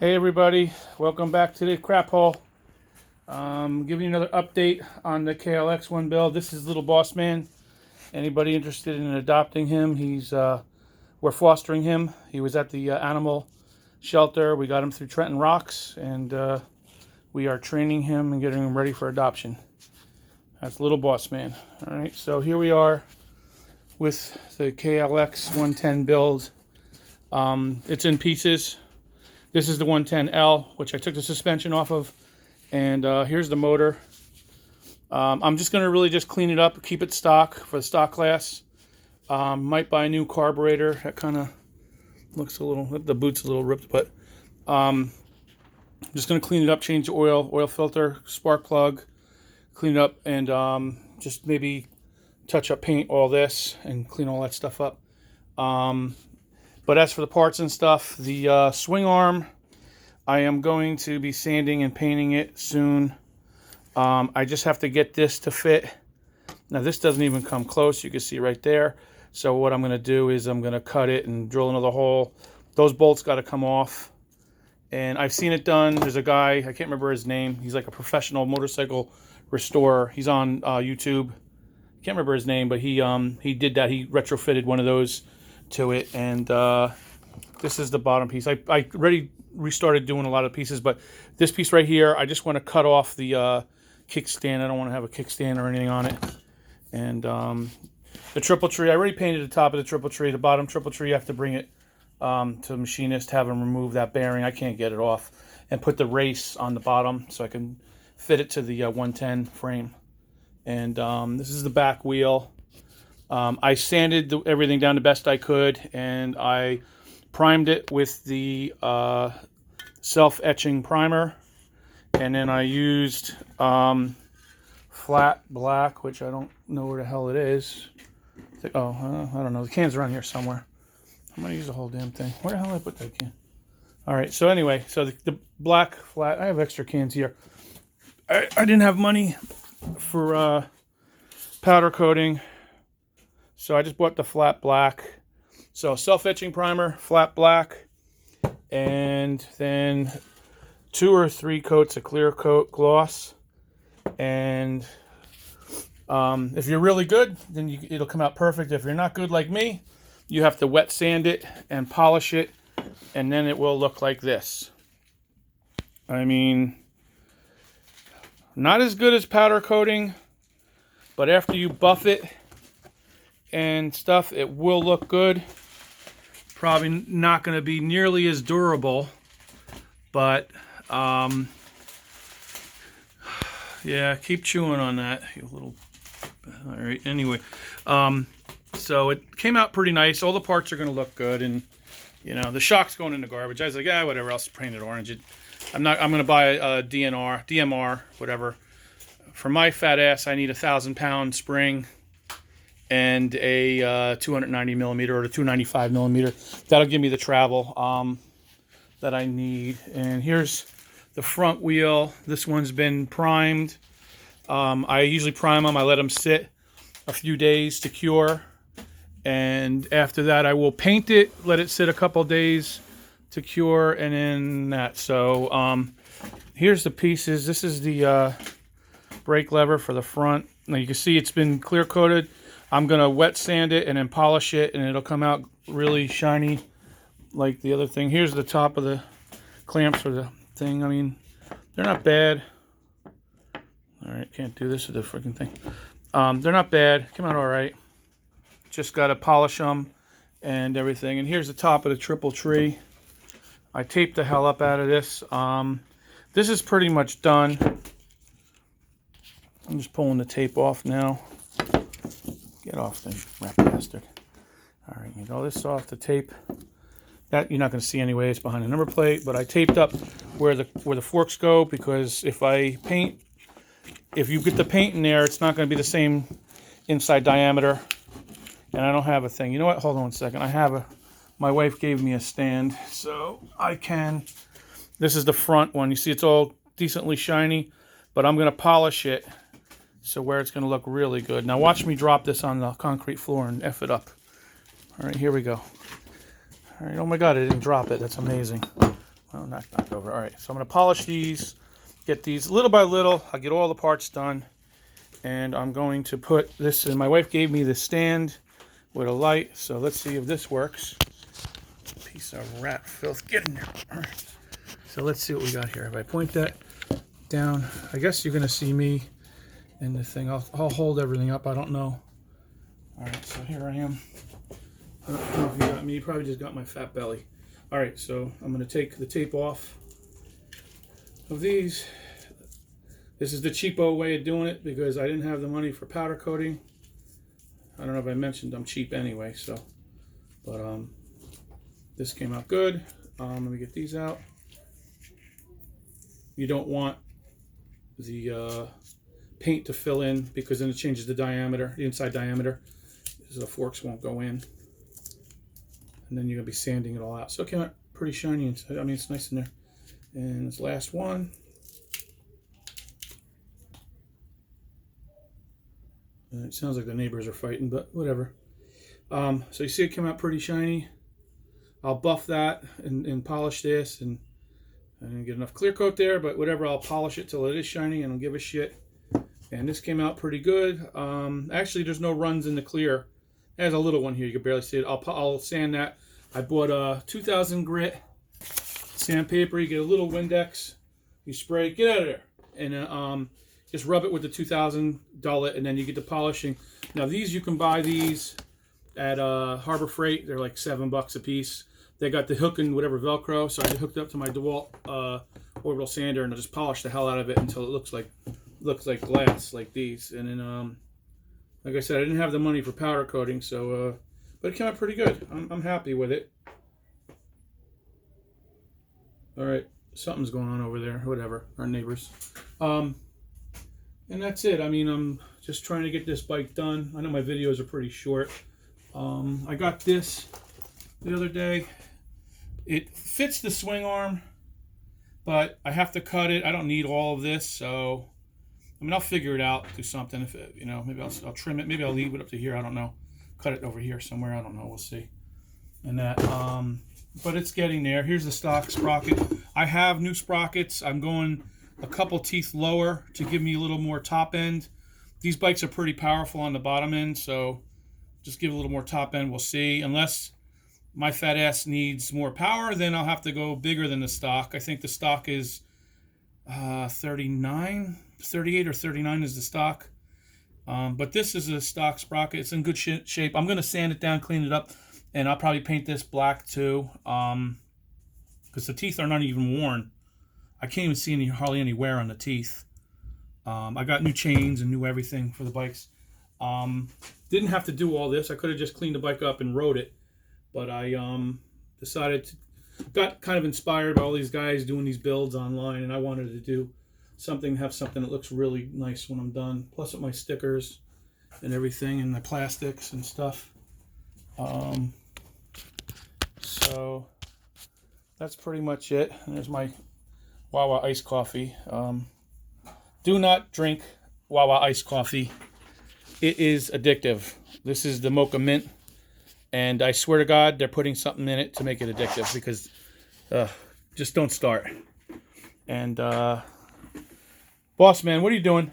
Hey everybody, welcome back to the crap hole. Giving you another update on the KLX one build. This is Little Boss Man. Anybody interested in adopting him? We're fostering him. He was at the animal shelter. We got him through Trenton Rocks, and we are training him and getting him ready for adoption. That's Little Boss Man. All right, so here we are with the KLX 110 build. It's in pieces. This is the 110L, which I took the suspension off of, and here's the motor. I'm just going to really just clean it up, keep it stock for the stock class. Might buy a new carburetor. That kind of looks a little, the boot's a little ripped, but I'm just going to clean it up, change the oil filter, spark plug, clean it up, and just maybe touch up paint all this and clean all that stuff up. But as for the parts and stuff, the swing arm, I am going to be sanding and painting it soon. I just have to get this to fit. Now this doesn't even come close, you can see right there. So what I'm going to do is I'm going to cut it and drill another hole. Those bolts got to come off. And I've seen it done. There's a guy, I can't remember his name. He's like a professional motorcycle restorer. He's on YouTube. Can't remember his name, but he did that. He retrofitted one of those to it, and this is the bottom piece. I already restarted doing a lot of pieces, but this piece right here, I just want to cut off the kickstand. I don't want to have a kickstand or anything on it. And the triple tree, I already painted the top of the triple tree. The bottom triple tree, you have to bring it to the machinist, have him remove that bearing. I can't get it off. And put the race on the bottom so I can fit it to the 110 frame. And this is the back wheel. I sanded everything down the best I could, and I primed it with the self-etching primer, and then I used flat black, which I don't know where the hell it is. I don't know. The can's around here somewhere. I'm going to use the whole damn thing. Where the hell did I put that can? All right, so anyway, so the black flat, I have extra cans here. I didn't have money for powder coating, so I just bought the flat black. So self-etching primer, flat black, and then 2 or 3 coats of clear coat gloss. And if you're really good, then it'll come out perfect. If you're not good like me, you have to wet sand it and polish it, and then it will look like this. I mean, not as good as powder coating, but after you buff it and stuff, it will look good. Probably not going to be nearly as durable, but yeah, keep chewing on that, you little. All right, anyway, so it came out pretty nice. All the parts are going to look good, and you know the shock's going in the garbage. I was like, yeah, whatever. I'll paint it orange. I'm going to buy a DMR, whatever. For my fat ass, I need a 1,000-pound spring and a 290 millimeter or a 295 millimeter. That'll give me the travel that I need. And here's the front wheel. This one's been primed. I usually prime them. I let them sit a few days to cure. And after that, I will paint it, let it sit a couple days to cure, and then that. So here's the pieces. This is the brake lever for the front. Now you can see it's been clear coated. I'm gonna wet sand it and then polish it, and it'll come out really shiny like the other thing. Here's the top of the clamps for the thing. I mean, they're not bad. All right, can't do this with the freaking thing. They're not bad. Come out all right. Just gotta polish them and everything. And here's the top of the triple tree. I taped the hell up out of this. This is pretty much done. I'm just pulling the tape off now. Get off the rat bastard. All right, get all this off the tape. That you're not going to see anyway. It's behind the number plate. But I taped up where the forks go, because if you get the paint in there, it's not going to be the same inside diameter. And I don't have a thing. You know what? Hold on one second. My wife gave me a stand, so I can. This is the front one. You see, it's all decently shiny, but I'm going to polish it. So where it's going to look really good. Now watch me drop this on the concrete floor and F it up. All right, here we go. All right, oh my God, I didn't drop it. That's amazing. Oh, knocked over. All right, so I'm going to polish these, get these little by little. I'll get all the parts done. And I'm going to put this in. My wife gave me the stand with a light, so let's see if this works. Piece of rat filth. Get in there. All right. So let's see what we got here. If I point that down, I guess you're going to see me in the thing. I'll hold everything up. I don't know. All right, so here I am. I don't know if you got me. You probably just got my fat belly. All right, so I'm going to take the tape off of these. This is the cheapo way of doing it because I didn't have the money for powder coating. I don't know if I mentioned I'm cheap anyway, so. But this came out good. Let me get these out. You don't want the paint to fill in because then it changes the diameter, the inside diameter, so the forks won't go in. And then you're gonna be sanding it all out. So it came out pretty shiny inside. I mean, it's nice in there. And this last one. It sounds like the neighbors are fighting, but whatever. So you see it came out pretty shiny. I'll buff that and polish this, and I didn't get enough clear coat there, but whatever, I'll polish it till it is shiny and I'll give a shit. And this came out pretty good. Actually, there's no runs in the clear. There's a little one here, you can barely see it. I'll sand that. I bought a 2000 grit sandpaper. You get a little Windex, you spray, get out of there. And just rub it with the 2000 dullet, and then you get the polishing. Now these, you can buy these at Harbor Freight. They're like $7 a piece. They got the hook and whatever Velcro, so I hooked it up to my DeWalt orbital sander, and I just polish the hell out of it until it looks like glass, like these. And then, like I said, I didn't have the money for powder coating, so but it came out pretty good. I'm happy with it. All right, something's going on over there. Whatever, our neighbors. And that's it. I mean, I'm just trying to get this bike done. I know my videos are pretty short. I got this the other day. It fits the swing arm, but I have to cut it. I don't need all of this, so I mean, I'll figure it out, do something. If it, you know, maybe I'll trim it. Maybe I'll leave it up to here. I don't know. Cut it over here somewhere. I don't know. We'll see. And that, but it's getting there. Here's the stock sprocket. I have new sprockets. I'm going a couple teeth lower to give me a little more top end. These bikes are pretty powerful on the bottom end, so just give a little more top end. We'll see. Unless my fat ass needs more power, then I'll have to go bigger than the stock. I think the stock is 39, 38 or 39 is the stock. But this is a stock sprocket. It's in good shape. I'm going to sand it down, clean it up, and I'll probably paint this black too, because the teeth are not even worn. I can't even see hardly any wear on the teeth. I got new chains and new everything for the bikes. Didn't have to do all this. I could have just cleaned the bike up and rode it. But I decided to, got kind of inspired by all these guys doing these builds online, and I wanted to do something, have something that looks really nice when I'm done. Plus with my stickers and everything and the plastics and stuff. So that's pretty much it. And there's my Wawa iced coffee. Do not drink Wawa iced coffee. It is addictive. This is the mocha mint, and I swear to God, they're putting something in it to make it addictive, because just don't start. And boss man, what are you doing?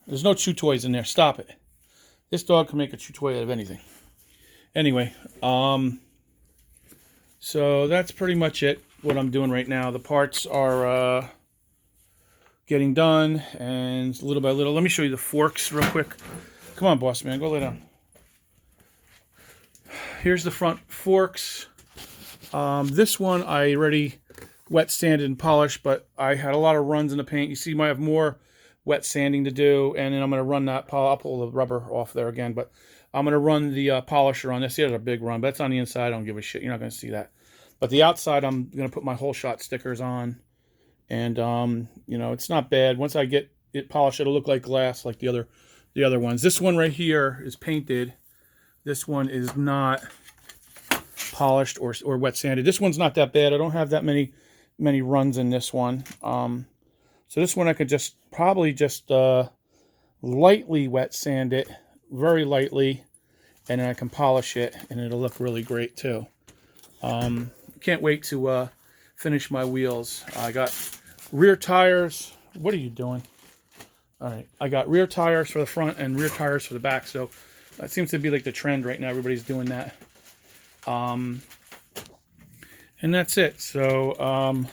There's no chew toys in there. Stop it. This dog can make a chew toy out of anything. Anyway, so that's pretty much it, what I'm doing right now. The parts are getting done, and little by little. Let me show you the forks real quick. Come on, boss man, go lay down. Here's the front forks. This one I already wet sanded and polished, but I had a lot of runs in the paint. You see, I have more wet sanding to do, and then I'm going to run that. I'll pull the rubber off there again, but I'm going to run the polisher on this. See, there's a big run, but that's on the inside. I don't give a shit. You're not going to see that. But the outside, I'm going to put my whole shot stickers on, and you know, it's not bad. Once I get it polished, it'll look like glass, like the other ones. This one right here is painted. This one is not polished or wet sanded. This one's not that bad. I don't have that many runs in this one. So this one I could probably just lightly wet sand it, very lightly, and then I can polish it, and it'll look really great too. Can't wait to finish my wheels. I got rear tires. What are you doing? All right, I got rear tires for the front and rear tires for the back. So that seems to be like the trend right now. Everybody's doing that. And that's it. So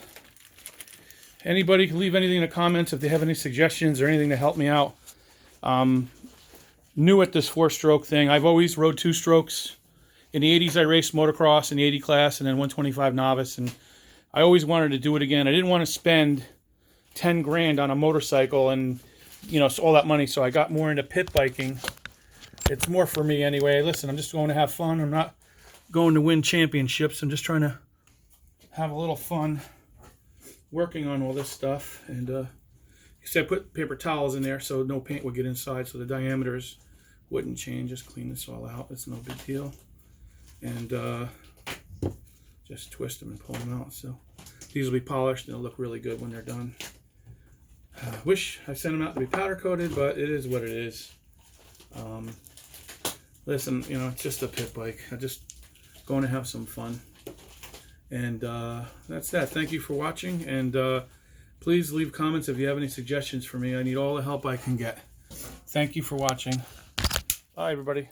anybody can leave anything in the comments if they have any suggestions or anything to help me out. New at this 4-stroke thing. I've always rode 2 strokes. In the 80s, I raced motocross in the 80 class and then 125 novice. And I always wanted to do it again. I didn't want to spend 10 grand on a motorcycle and, you know, all that money. So I got more into pit biking. It's more for me anyway. Listen, I'm just going to have fun. I'm not going to win championships. I'm just trying to have a little fun working on all this stuff. And I put paper towels in there so no paint would get inside, so the diameters wouldn't change. Just clean this all out. It's no big deal. And just twist them and pull them out. So these will be polished and they'll look really good when they're done. Wish I sent them out to be powder coated, but it is what it is. Listen, you know, it's just a pit bike. I'm just going to have some fun. And that's that. Thank you for watching. And please leave comments if you have any suggestions for me. I need all the help I can get. Thank you for watching. Bye, everybody.